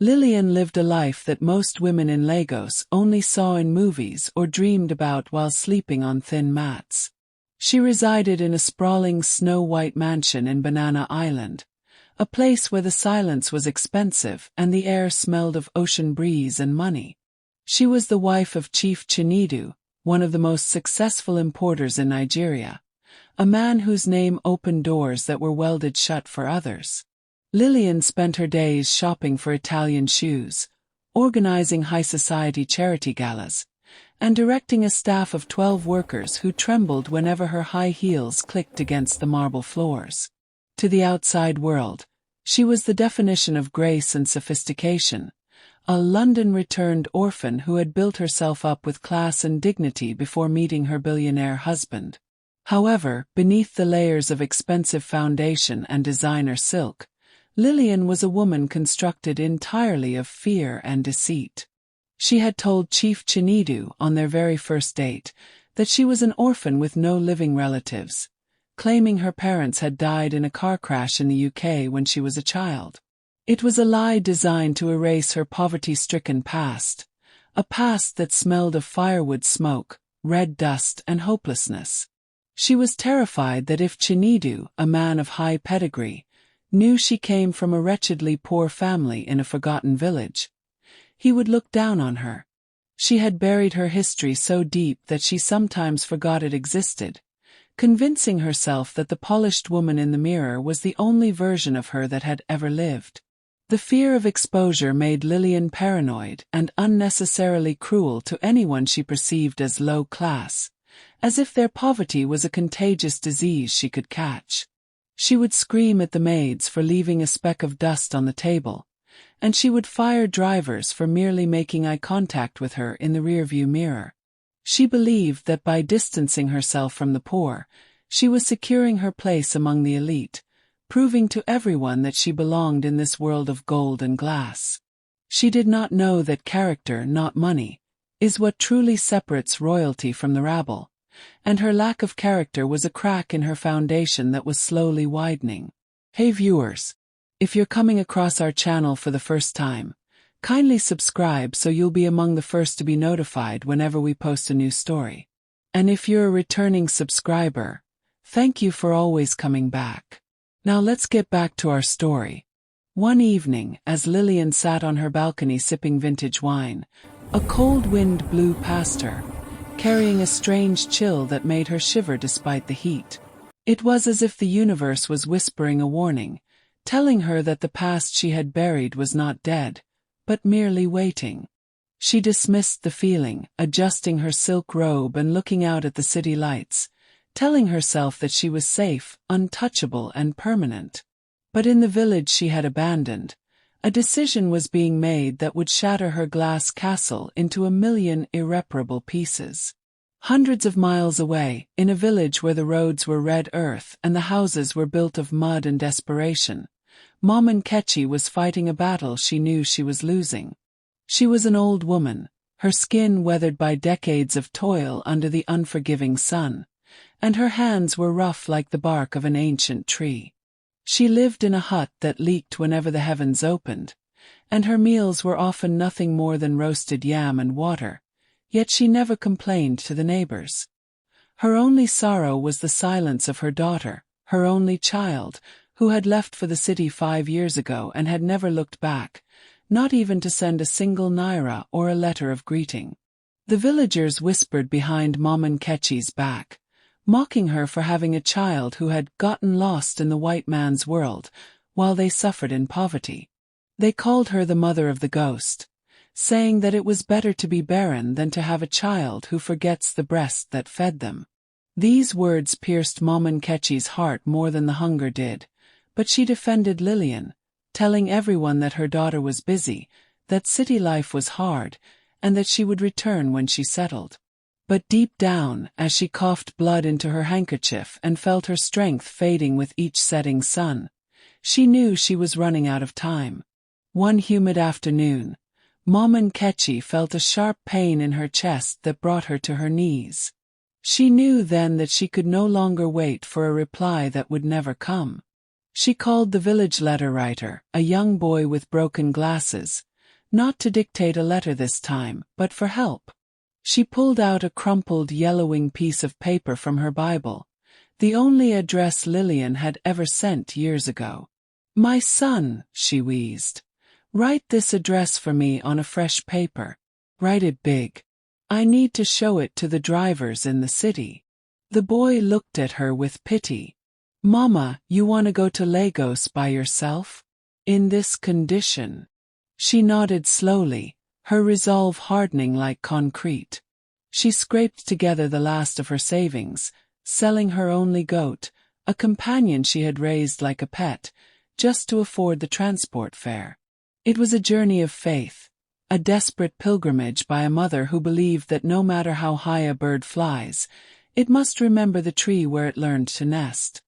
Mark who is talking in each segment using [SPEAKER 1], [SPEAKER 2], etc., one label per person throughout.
[SPEAKER 1] Lillian lived a life that most women in Lagos only saw in movies or dreamed about while sleeping on thin mats. She resided in a sprawling snow-white mansion in Banana Island, a place where the silence was expensive and the air smelled of ocean breeze and money. She was the wife of Chief Chinedu, one of the most successful importers in Nigeria, a man whose name opened doors that were welded shut for others. Lillian spent her days shopping for Italian shoes, organizing high-society charity galas, and directing a staff of 12 workers who trembled whenever her high heels clicked against the marble floors. To the outside world, she was the definition of grace and sophistication, a London-returned orphan who had built herself up with class and dignity before meeting her billionaire husband. However, beneath the layers of expensive foundation and designer silk, Lillian was a woman constructed entirely of fear and deceit. She had told Chief Chinedu on their very first date that she was an orphan with no living relatives, claiming her parents had died in a car crash in the UK when she was a child. It was a lie designed to erase her poverty-stricken past, a past that smelled of firewood smoke, red dust, and hopelessness. She was terrified that if Chinedu, a man of high pedigree, knew she came from a wretchedly poor family in a forgotten village, he would look down on her. She had buried her history so deep that she sometimes forgot it existed, convincing herself that the polished woman in the mirror was the only version of her that had ever lived. The fear of exposure made Lillian paranoid and unnecessarily cruel to anyone she perceived as low class, as if their poverty was a contagious disease she could catch. She would scream at the maids for leaving a speck of dust on the table, and she would fire drivers for merely making eye contact with her in the rearview mirror. She believed that by distancing herself from the poor, she was securing her place among the elite, proving to everyone that she belonged in this world of gold and glass. She did not know that character, not money, is what truly separates royalty from the rabble, and her lack of character was a crack in her foundation that was slowly widening. Hey viewers, if you're coming across our channel for the first time, kindly subscribe so you'll be among the first to be notified whenever we post a new story. And if you're a returning subscriber, thank you for always coming back. Now let's get back to our story. One evening, as Lillian sat on her balcony sipping vintage wine, a cold wind blew past her, carrying a strange chill that made her shiver despite the heat. It was as if the universe was whispering a warning, telling her that the past she had buried was not dead, but merely waiting. She dismissed the feeling, adjusting her silk robe and looking out at the city lights, telling herself that she was safe, untouchable, and permanent. But in the village she had abandoned, a decision was being made that would shatter her glass castle into a million irreparable pieces. Hundreds of miles away, in a village where the roads were red earth and the houses were built of mud and desperation, Nkechi was fighting a battle she knew she was losing. She was an old woman, her skin weathered by decades of toil under the unforgiving sun, and her hands were rough like the bark of an ancient tree. She lived in a hut that leaked whenever the heavens opened, and her meals were often nothing more than roasted yam and water, yet she never complained to the neighbors. Her only sorrow was the silence of her daughter, her only child, who had left for the city 5 years ago and had never looked back, not even to send a single naira or a letter of greeting. The villagers whispered behind Nkechi's back, mocking her for having a child who had gotten lost in the white man's world, while they suffered in poverty. They called her the mother of the ghost, saying that it was better to be barren than to have a child who forgets the breast that fed them. These words pierced Nkechi's heart more than the hunger did, but she defended Lillian, telling everyone that her daughter was busy, that city life was hard, and that she would return when she settled. But deep down, as she coughed blood into her handkerchief and felt her strength fading with each setting sun, she knew she was running out of time. One humid afternoon, Nkechi felt a sharp pain in her chest that brought her to her knees. She knew then that she could no longer wait for a reply that would never come. She called the village letter writer, a young boy with broken glasses, not to dictate a letter this time, but for help. She pulled out a crumpled yellowing piece of paper from her Bible, the only address Lillian had ever sent years ago. "My son," she wheezed, "write this address for me on a fresh paper. Write it big. I need to show it to the drivers in the city." The boy looked at her with pity. "Mama, you want to go to Lagos by yourself? In this condition?" She nodded slowly, her resolve hardening like concrete. She scraped together the last of her savings, selling her only goat, a companion she had raised like a pet, just to afford the transport fare. It was a journey of faith, a desperate pilgrimage by a mother who believed that no matter how high a bird flies, it must remember the tree where it learned to nest.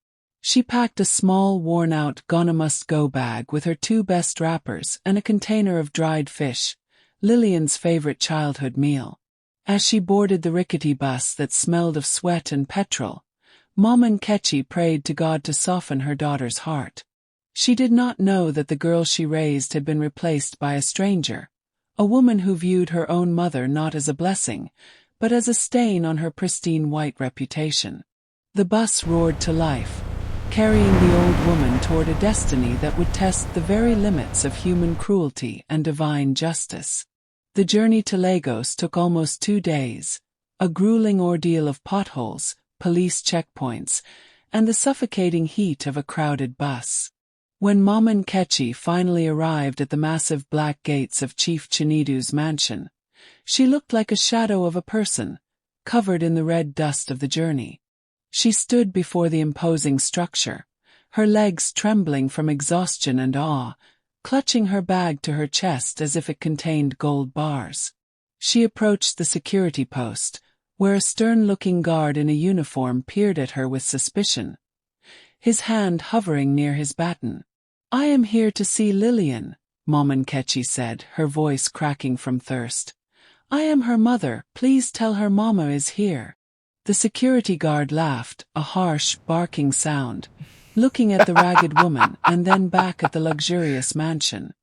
[SPEAKER 1] She packed a small, worn-out gonna-must-go bag with her 2 best wrappers and a container of dried fish, Lillian's favorite childhood meal. As she boarded the rickety bus that smelled of sweat and petrol, Mom Nkechi prayed to God to soften her daughter's heart. She did not know that the girl she raised had been replaced by a stranger, a woman who viewed her own mother not as a blessing, but as a stain on her pristine white reputation. The bus roared to life, carrying the old woman toward a destiny that would test the very limits of human cruelty and divine justice. The journey to Lagos took almost 2 days, a grueling ordeal of potholes, police checkpoints, and the suffocating heat of a crowded bus. When Mom Nkechi finally arrived at the massive black gates of Chief Chinedu's mansion, she looked like a shadow of a person, covered in the red dust of the journey. She stood before the imposing structure, her legs trembling from exhaustion and awe, clutching her bag to her chest as if it contained gold bars. She approached the security post, where a stern-looking guard in a uniform peered at her with suspicion, his hand hovering near his baton. "I am here to see Lillian," Mom Nkechi said, her voice cracking from thirst. "I am her mother, please tell her Mama is here." The security guard laughed, a harsh, barking sound, looking at the ragged woman and then back at the luxurious mansion.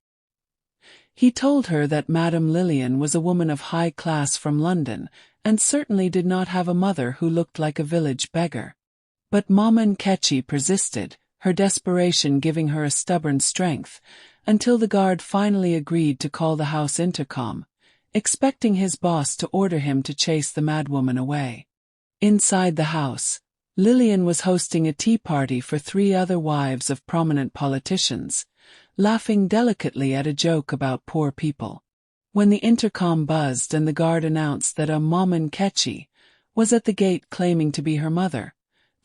[SPEAKER 1] He told her that Madame Lillian was a woman of high class from London and certainly did not have a mother who looked like a village beggar. But Mom Nkechi persisted, her desperation giving her a stubborn strength, until the guard finally agreed to call the house intercom, expecting his boss to order him to chase the madwoman away. Inside the house, Lillian was hosting a tea party for 3 other wives of prominent politicians, laughing delicately at a joke about poor people. When the intercom buzzed and the guard announced that a Mom Nkechi was at the gate claiming to be her mother,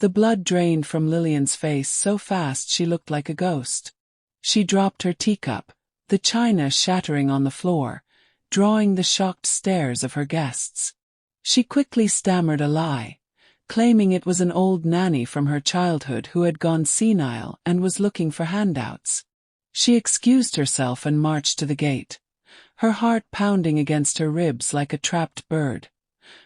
[SPEAKER 1] the blood drained from Lillian's face so fast she looked like a ghost. She dropped her teacup, the china shattering on the floor, drawing the shocked stares of her guests. She quickly stammered a lie, claiming it was an old nanny from her childhood who had gone senile and was looking for handouts. She excused herself and marched to the gate, her heart pounding against her ribs like a trapped bird,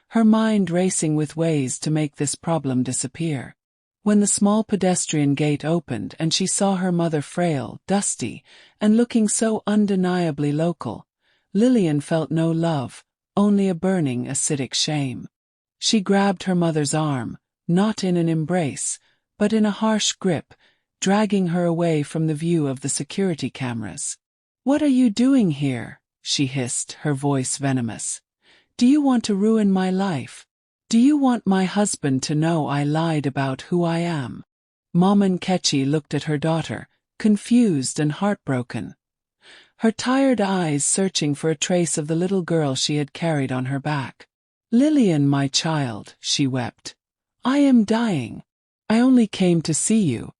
[SPEAKER 1] her mind racing with ways to make this problem disappear. When the small pedestrian gate opened and she saw her mother frail, dusty, and looking so undeniably local, Lillian felt no love, only a burning acidic shame. She grabbed her mother's arm, not in an embrace, but in a harsh grip, dragging her away from the view of the security cameras. "What are you doing here?" she hissed, her voice venomous. "Do you want to ruin my life? Do you want my husband to know I lied about who I am?" Mom Nkechi looked at her daughter, confused and heartbroken, her tired eyes searching for a trace of the little girl she had carried on her back. "Lillian, my child," she wept. "I am dying. I only came to see you.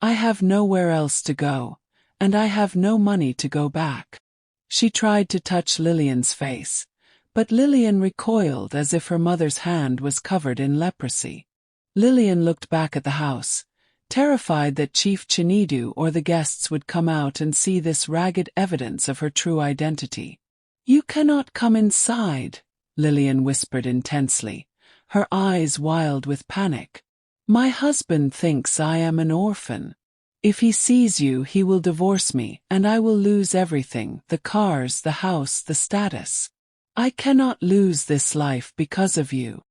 [SPEAKER 1] I have nowhere else to go, and I have no money to go back." She tried to touch Lillian's face, but Lillian recoiled as if her mother's hand was covered in leprosy. Lillian looked back at the house, terrified that Chief Chinedu or the guests would come out and see this ragged evidence of her true identity. "You cannot come inside," Lillian whispered intensely, her eyes wild with panic. "My husband thinks I am an orphan." If he sees you, he will divorce me, and I will lose everything, the cars, the house, the status. I cannot lose this life because of you.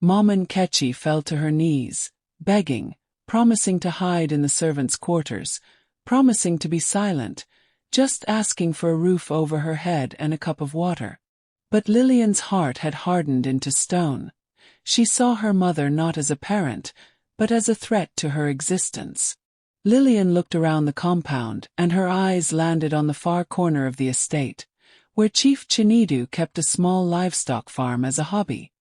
[SPEAKER 1] Mom Nkechi fell to her knees, begging, promising to hide in the servants' quarters, promising to be silent, just asking for a roof over her head and a cup of water. But Lillian's heart had hardened into stone. She saw her mother not as a parent, but as a threat to her existence. Lillian looked around the compound, and her eyes landed on the far corner of the estate, where Chief Chinedu kept a small livestock farm as a hobby.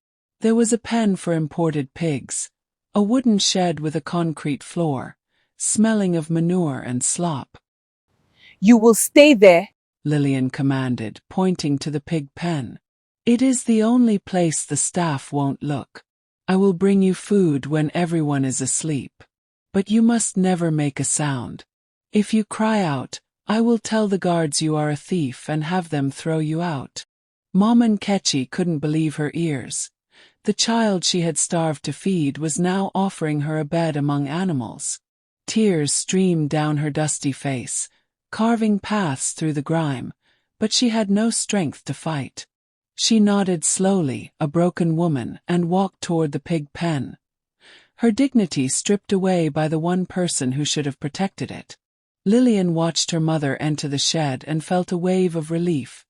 [SPEAKER 1] There was a pen for imported pigs, a wooden shed with a concrete floor, smelling of manure and slop.
[SPEAKER 2] You will stay there,
[SPEAKER 1] Lillian commanded, pointing to the pig pen. It is the only place the staff won't look. I will bring you food when everyone is asleep. But you must never make a sound. If you cry out, I will tell the guards you are a thief and have them throw you out. Mom Nkechi couldn't believe her ears. The child she had starved to feed was now offering her a bed among animals. Tears streamed down her dusty face, carving paths through the grime, but she had no strength to fight. She nodded slowly, a broken woman, and walked toward the pig pen. Her dignity stripped away by the one person who should have protected it. Lillian watched her mother enter the shed and felt a wave of relief,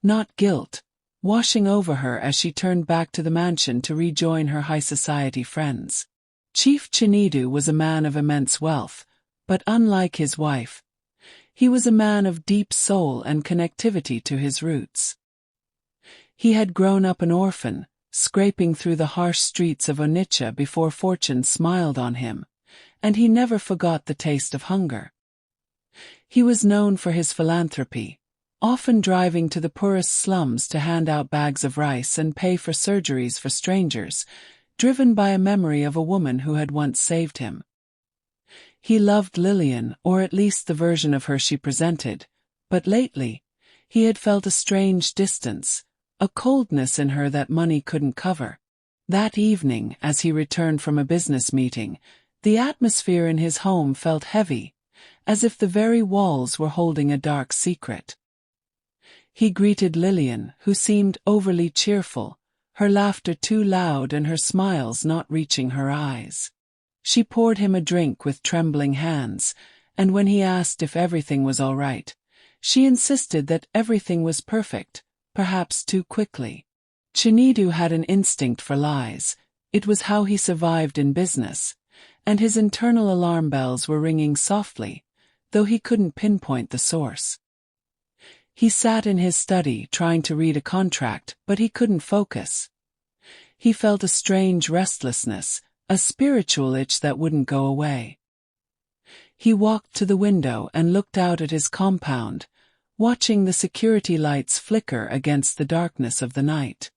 [SPEAKER 1] not guilt, washing over her as she turned back to the mansion to rejoin her high society friends. Chief Chinedu was a man of immense wealth, but unlike his wife, he was a man of deep soul and connectivity to his roots. He had grown up an orphan, scraping through the harsh streets of Onitsha before fortune smiled on him, and he never forgot the taste of hunger. He was known for his philanthropy, often driving to the poorest slums to hand out bags of rice and pay for surgeries for strangers, driven by a memory of a woman who had once saved him. He loved Lillian, or at least the version of her she presented, but lately, he had felt a strange distance, a coldness in her that money couldn't cover. That evening, as he returned from a business meeting, the atmosphere in his home felt heavy, as if the very walls were holding a dark secret. He greeted Lillian, who seemed overly cheerful, her laughter too loud and her smiles not reaching her eyes. She poured him a drink with trembling hands, and when he asked if everything was all right, she insisted that everything was perfect, perhaps too quickly. Chinedu had an instinct for lies. It was how he survived in business, and his internal alarm bells were ringing softly, though he couldn't pinpoint the source. He sat in his study trying to read a contract, but he couldn't focus. He felt a strange restlessness, a spiritual itch that wouldn't go away. He walked to the window and looked out at his compound, watching the security lights flicker against the darkness of the night.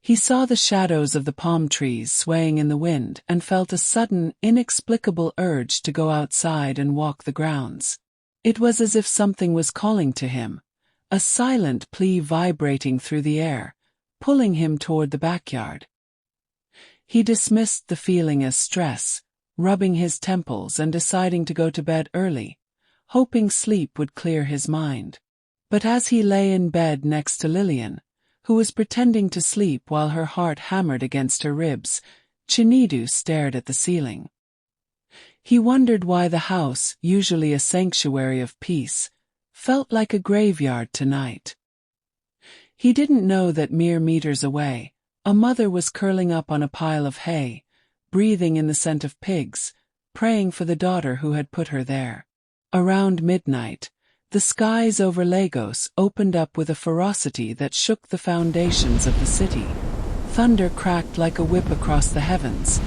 [SPEAKER 1] He saw the shadows of the palm trees swaying in the wind and felt a sudden, inexplicable urge to go outside and walk the grounds. It was as if something was calling to him, a silent plea vibrating through the air, pulling him toward the backyard. He dismissed the feeling as stress, rubbing his temples and deciding to go to bed early, hoping sleep would clear his mind. But as he lay in bed next to Lillian, who was pretending to sleep while her heart hammered against her ribs, Chinedu stared at the ceiling. He wondered why the house, usually a sanctuary of peace, felt like a graveyard tonight. He didn't know that mere meters away, a mother was curling up on a pile of hay, breathing in the scent of pigs, praying for the daughter who had put her there. Around midnight, the skies over Lagos opened up with a ferocity that shook the foundations of the city. Thunder cracked like a whip across the heavens,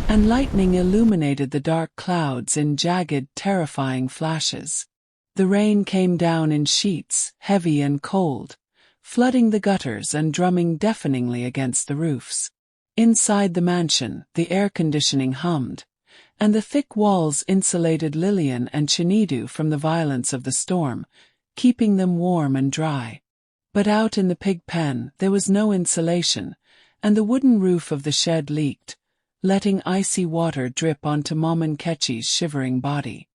[SPEAKER 1] and lightning illuminated the dark clouds in jagged, terrifying flashes. The rain came down in sheets, heavy and cold, flooding the gutters and drumming deafeningly against the roofs. Inside the mansion, the air conditioning hummed, and the thick walls insulated Lillian and Chinedu from the violence of the storm, keeping them warm and dry. But out in the pig pen, there was no insulation, and the wooden roof of the shed leaked, letting icy water drip onto Mom Nkechi's shivering body.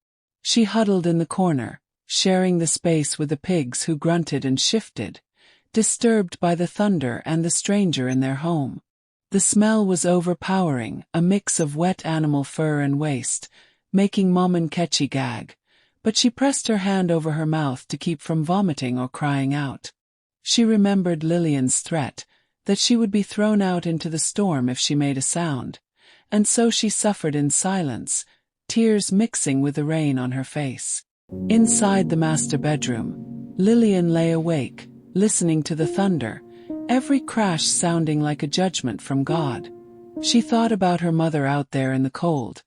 [SPEAKER 1] She huddled in the corner, sharing the space with the pigs who grunted and shifted, disturbed by the thunder and the stranger in their home. The smell was overpowering, a mix of wet animal fur and waste, making Mom Nkechi gag, but she pressed her hand over her mouth to keep from vomiting or crying out. She remembered Lillian's threat, that she would be thrown out into the storm if she made a sound, and so she suffered in silence, tears mixing with the rain on her face. Inside the master bedroom, Lillian lay awake, listening to the thunder, every crash sounding like a judgment from God. She thought about her mother out there in the cold,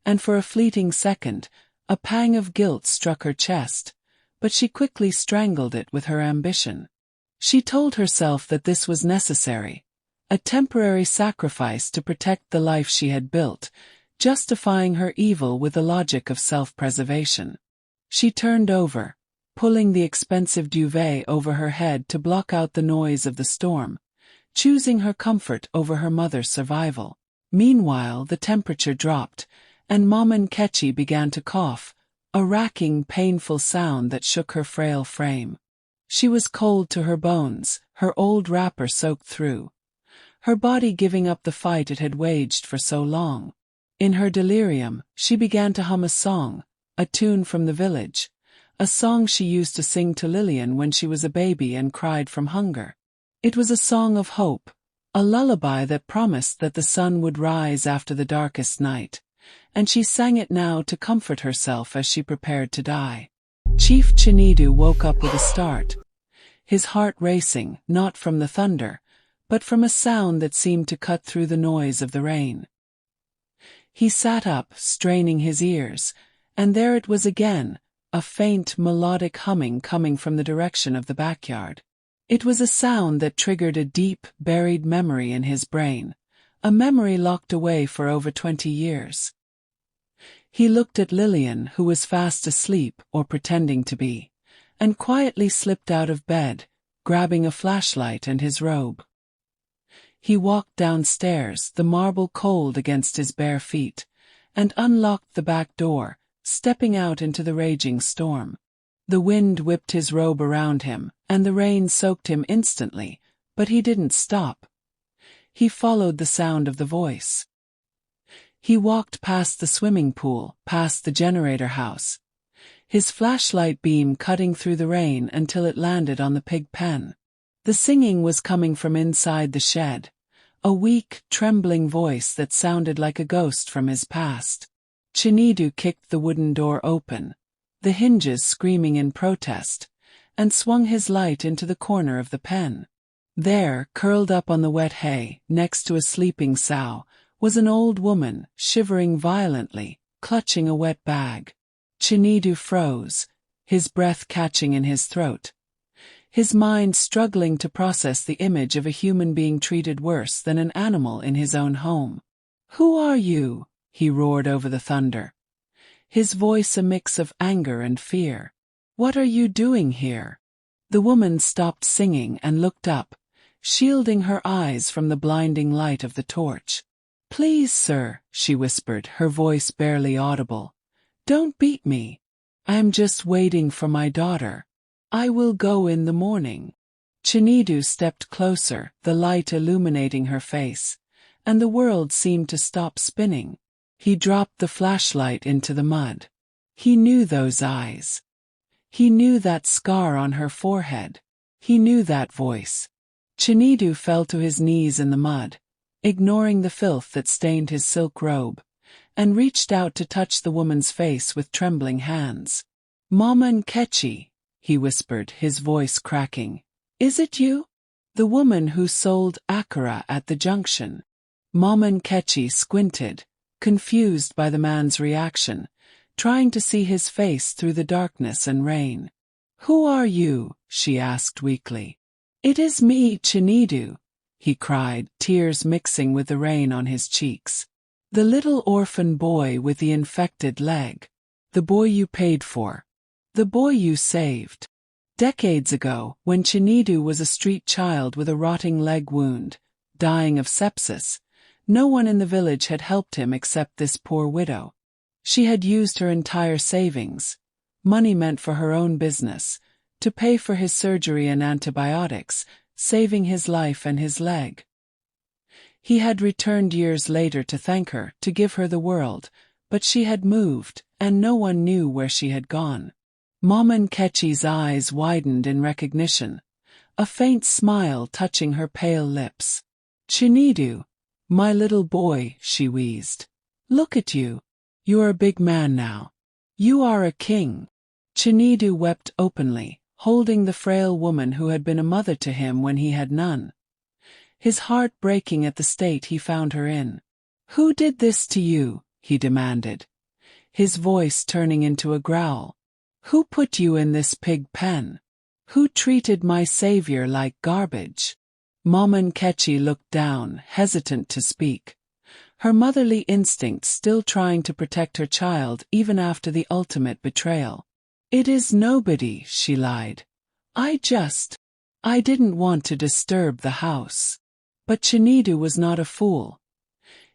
[SPEAKER 1] and for a fleeting second, a pang of guilt struck her chest, but she quickly strangled it with her ambition. She told herself that this was necessary, a temporary sacrifice to protect the life she had built, justifying her evil with the logic of self-preservation. She turned over, pulling the expensive duvet over her head to block out the noise of the storm, choosing her comfort over her mother's survival. Meanwhile, the temperature dropped, and Mom Nkechi began to cough, a racking, painful sound that shook her frail frame. She was cold to her bones, her old wrapper soaked through, her body giving up the fight it had waged for so long. In her delirium, she began to hum a song, a tune from the village, a song she used to sing to Lillian when she was a baby and cried from hunger. It was a song of hope, a lullaby that promised that the sun would rise after the darkest night, and she sang it now to comfort herself as she prepared to die. Chief Chinedu woke up with a start, his heart racing, not from the thunder, but from a sound that seemed to cut through the noise of the rain. He sat up, straining his ears, and there it was again, a faint melodic humming coming from the direction of the backyard. It was a sound that triggered a deep, buried memory in his brain, a memory locked away for over 20 years. He looked at Lillian, who was fast asleep or pretending to be, and quietly slipped out of bed, grabbing a flashlight and his robe. He walked downstairs, the marble cold against his bare feet, and unlocked the back door, stepping out into the raging storm. The wind whipped his robe around him, and the rain soaked him instantly, but he didn't stop. He followed the sound of the voice. He walked past the swimming pool, past the generator house, his flashlight beam cutting through the rain until it landed on the pig pen. The singing was coming from inside the shed, a weak, trembling voice that sounded like a ghost from his past. Chinedu kicked the wooden door open, the hinges screaming in protest, and swung his light into the corner of the pen. There, curled up on the wet hay, next to a sleeping sow, was an old woman, shivering violently, clutching a wet bag. Chinedu froze, his breath catching in his throat, his mind struggling to process the image of a human being treated worse than an animal in his own home. "Who are you?" he roared over the thunder, his voice a mix of anger and fear. "What are you doing here?" The woman stopped singing and looked up, shielding her eyes from the blinding light of the torch. "Please, sir," she whispered, her voice barely audible, "don't beat me. I am just waiting for my daughter. I will go in the morning." Chinedu stepped closer, the light illuminating her face, and the world seemed to stop spinning. He dropped the flashlight into the mud. He knew those eyes. He knew that scar on her forehead. He knew that voice. Chinedu fell to his knees in the mud, ignoring the filth that stained his silk robe, and reached out to touch the woman's face with trembling hands. "Mama Nkechi," he whispered, his voice cracking. "Is it you? The woman who sold akara at the junction." Mama Nkechi squinted, confused by the man's reaction, trying to see his face through the darkness and rain. "Who are you?" she asked weakly. "It is me, Chinedu," he cried, tears mixing with the rain on his cheeks. "The little orphan boy with the infected leg. The boy you paid for. The boy you saved. Decades ago, when Chinedu was a street child with a rotting leg wound, dying of sepsis, no one in the village had helped him except this poor widow. She had used her entire savings, money meant for her own business, to pay for his surgery and antibiotics, saving his life and his leg. He had returned years later to thank her, to give her the world, but she had moved, and no one knew where she had gone. Mama Nkechi's eyes widened in recognition, a faint smile touching her pale lips. "Chinedu, my little boy," she wheezed. "Look at you. You're a big man now. You are a king." Chinedu wept openly, holding the frail woman who had been a mother to him when he had none. His heart breaking at the state he found her in. "Who did this to you?" he demanded, his voice turning into a growl. "Who put you in this pig pen? Who treated my savior like garbage?" Mama Nkechi looked down, hesitant to speak, her motherly instinct still trying to protect her child even after the ultimate betrayal. "It is nobody," she lied. I didn't want to disturb the house." But Chinedu was not a fool.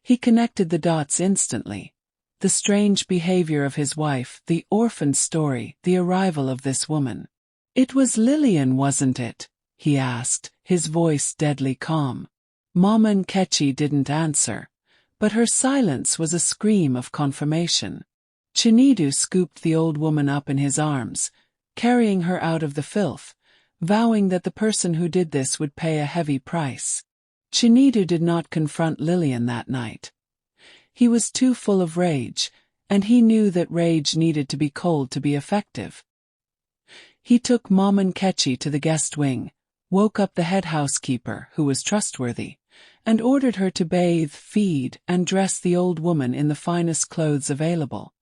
[SPEAKER 1] He connected the dots instantly. The strange behavior of his wife, the orphan story, the arrival of this woman. "It was Lillian, wasn't it?" he asked, his voice deadly calm. Mama Nkechi didn't answer, but her silence was a scream of confirmation. Chinedu scooped the old woman up in his arms, carrying her out of the filth, vowing that the person who did this would pay a heavy price. Chinedu did not confront Lillian that night. He was too full of rage, and he knew that rage needed to be cold to be effective. He took Mama Nkechi to the guest wing, woke up the head housekeeper, who was trustworthy, and ordered her to bathe, feed, and dress the old woman in the finest clothes available.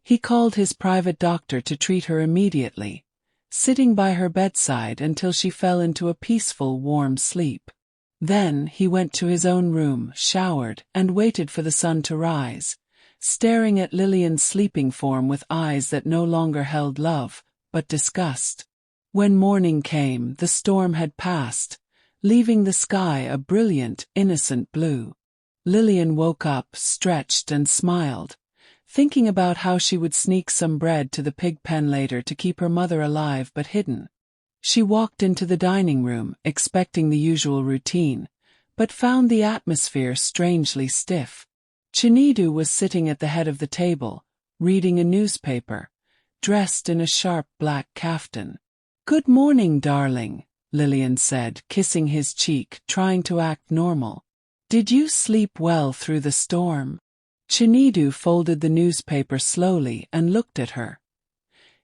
[SPEAKER 1] He called his private doctor to treat her immediately, sitting by her bedside until she fell into a peaceful, warm sleep. Then he went to his own room, showered, and waited for the sun to rise, staring at Lillian's sleeping form with eyes that no longer held love, but disgust. When morning came, the storm had passed, leaving the sky a brilliant, innocent blue. Lillian woke up, stretched and smiled, thinking about how she would sneak some bread to the pig pen later to keep her mother alive but hidden. She walked into the dining room, expecting the usual routine, but found the atmosphere strangely stiff. Chinedu was sitting at the head of the table, reading a newspaper, dressed in a sharp black kaftan. "Good morning, darling," Lillian said, kissing his cheek, trying to act normal. "Did you sleep well through the storm?" Chinedu folded the newspaper slowly and looked at her,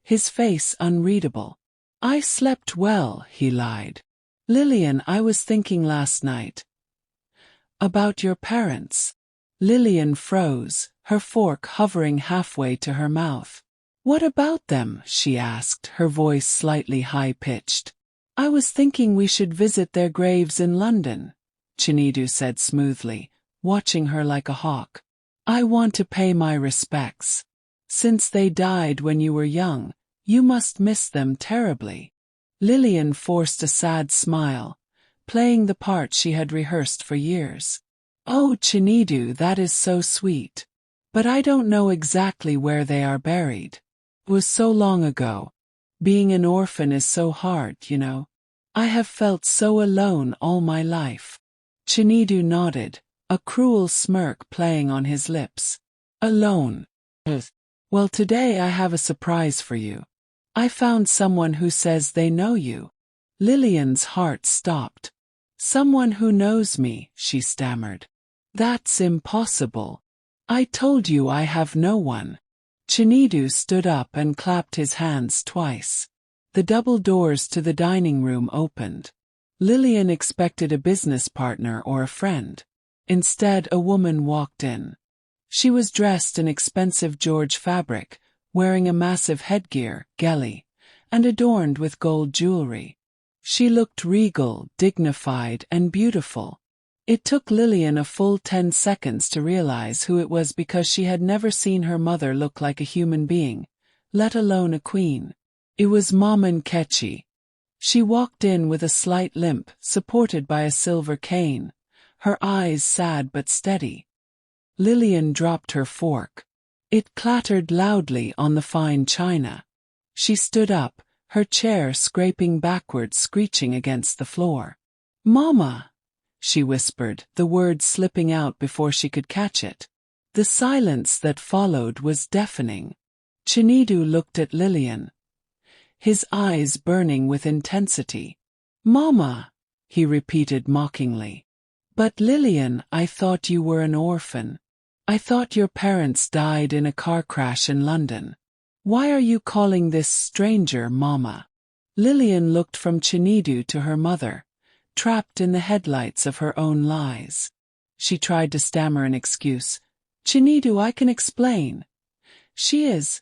[SPEAKER 1] his face unreadable. "I slept well," he lied. "Lillian, I was thinking last night about your parents." Lillian froze, her fork hovering halfway to her mouth. "What about them?" she asked, her voice slightly high-pitched. "I was thinking we should visit their graves in London," Chinedu said smoothly, watching her like a hawk. "I want to pay my respects. Since they died when you were young, you must miss them terribly." Lillian forced a sad smile, playing the part she had rehearsed for years. "Oh, Chinedu, that is so sweet. But I don't know exactly where they are buried. It was so long ago. Being an orphan is so hard, you know. I have felt so alone all my life." Chinedu nodded, a cruel smirk playing on his lips. "Alone? Well, today I have a surprise for you. I found someone who says they know you." Lillian's heart stopped. "Someone who knows me," she stammered. "That's impossible. I told you I have no one." Chinedu stood up and clapped his hands twice. The double doors to the dining room opened. Lillian expected a business partner or a friend. Instead, a woman walked in. She was dressed in expensive George fabric, wearing a massive headgear, geli, and adorned with gold jewelry. She looked regal, dignified, and beautiful. It took Lillian a full 10 seconds to realize who it was because she had never seen her mother look like a human being, let alone a queen. It was Mama Nkechi. She walked in with a slight limp, supported by a silver cane, her eyes sad but steady. Lillian dropped her fork. It clattered loudly on the fine china. She stood up, her chair scraping backwards, screeching against the floor. "Mama!" she whispered, the words slipping out before she could catch it. The silence that followed was deafening. Chinedu looked at Lillian, his eyes burning with intensity. "Mama!" he repeated mockingly. "But Lillian, I thought you were an orphan. I thought your parents died in a car crash in London. Why are you calling this stranger Mama?" Lillian looked from Chinedu to her mother, trapped in the headlights of her own lies. She tried to stammer an excuse. "Chinedu, I can explain. She is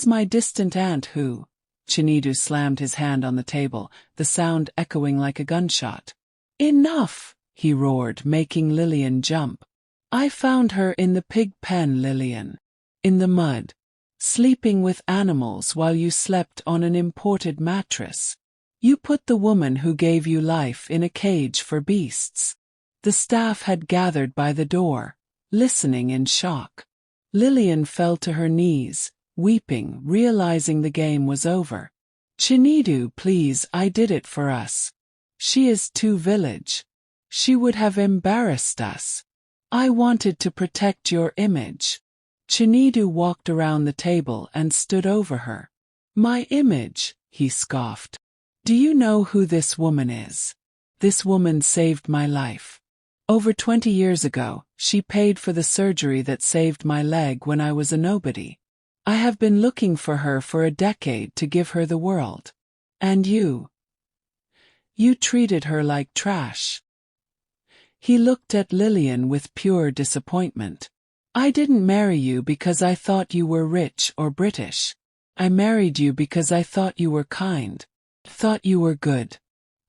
[SPEAKER 1] my distant aunt who—" Chinedu slammed his hand on the table, the sound echoing like a gunshot. "Enough!" he roared, making Lillian jump. "I found her in the pig pen, Lillian. In the mud. Sleeping with animals while you slept on an imported mattress. You put the woman who gave you life in a cage for beasts." The staff had gathered by the door, listening in shock. Lillian fell to her knees, weeping, realizing the game was over. "Chinedu, please, I did it for us. She is too village. She would have embarrassed us. I wanted to protect your image." Chinedu walked around the table and stood over her. "My image," he scoffed. "Do you know who this woman is? This woman saved my life. Over 20 years ago, she paid for the surgery that saved my leg when I was a nobody. I have been looking for her for a decade to give her the world. And you treated her like trash." He looked at Lillian with pure disappointment. "I didn't marry you because I thought you were rich or British. I married you because I thought you were kind, thought you were good.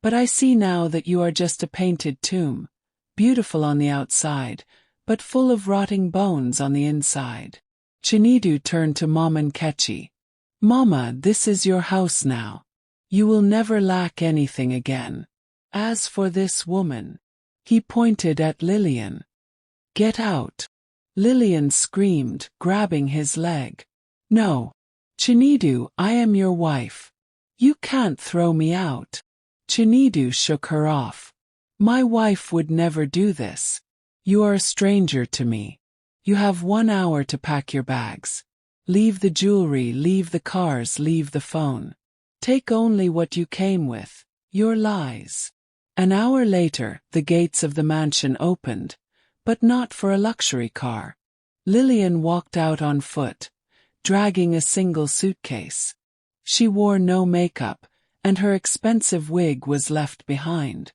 [SPEAKER 1] But I see now that you are just a painted tomb, beautiful on the outside, but full of rotting bones on the inside." Chinedu turned to Mama Nkechi. "Mama, this is your house now. You will never lack anything again. As for this woman," he pointed at Lillian. "Get out." Lillian screamed, grabbing his leg. "No. Chinedu, I am your wife. You can't throw me out." Chinedu shook her off. "My wife would never do this. You are a stranger to me. You have 1 hour to pack your bags. Leave the jewelry, leave the cars, leave the phone. Take only what you came with, your lies." An hour later, the gates of the mansion opened, but not for a luxury car. Lillian walked out on foot, dragging a single suitcase. She wore no makeup, and her expensive wig was left behind.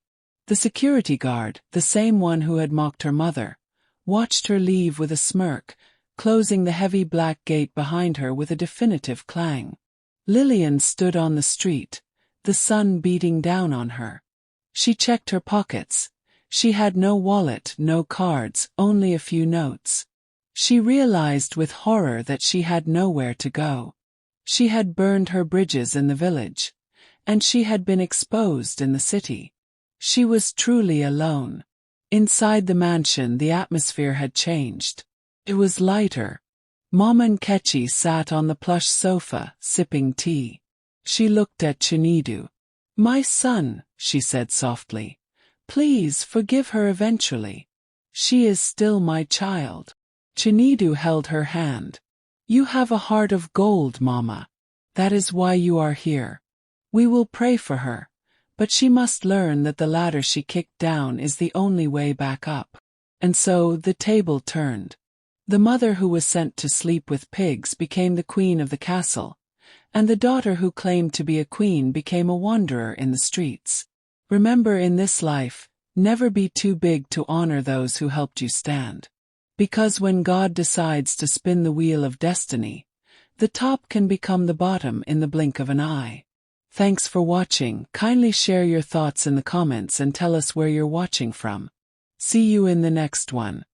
[SPEAKER 1] The security guard, the same one who had mocked her mother, watched her leave with a smirk, closing the heavy black gate behind her with a definitive clang. Lillian stood on the street, the sun beating down on her. She checked her pockets. She had no wallet, no cards, only a few notes. She realized with horror that she had nowhere to go. She had burned her bridges in the village, and she had been exposed in the city. She was truly alone. Inside the mansion, the atmosphere had changed. It was lighter. Mama Nkechi sat on the plush sofa, sipping tea. She looked at Chinedu. "My son," she said softly. "Please forgive her eventually. She is still my child." Chinedu held her hand. "You have a heart of gold, Mama. That is why you are here. We will pray for her, but she must learn that the ladder she kicked down is the only way back up." And so the table turned. The mother who was sent to sleep with pigs became the queen of the castle, and the daughter who claimed to be a queen became a wanderer in the streets. Remember, in this life, never be too big to honor those who helped you stand. Because when God decides to spin the wheel of destiny, the top can become the bottom in the blink of an eye. Thanks for watching. Kindly share your thoughts in the comments and tell us where you're watching from. See you in the next one.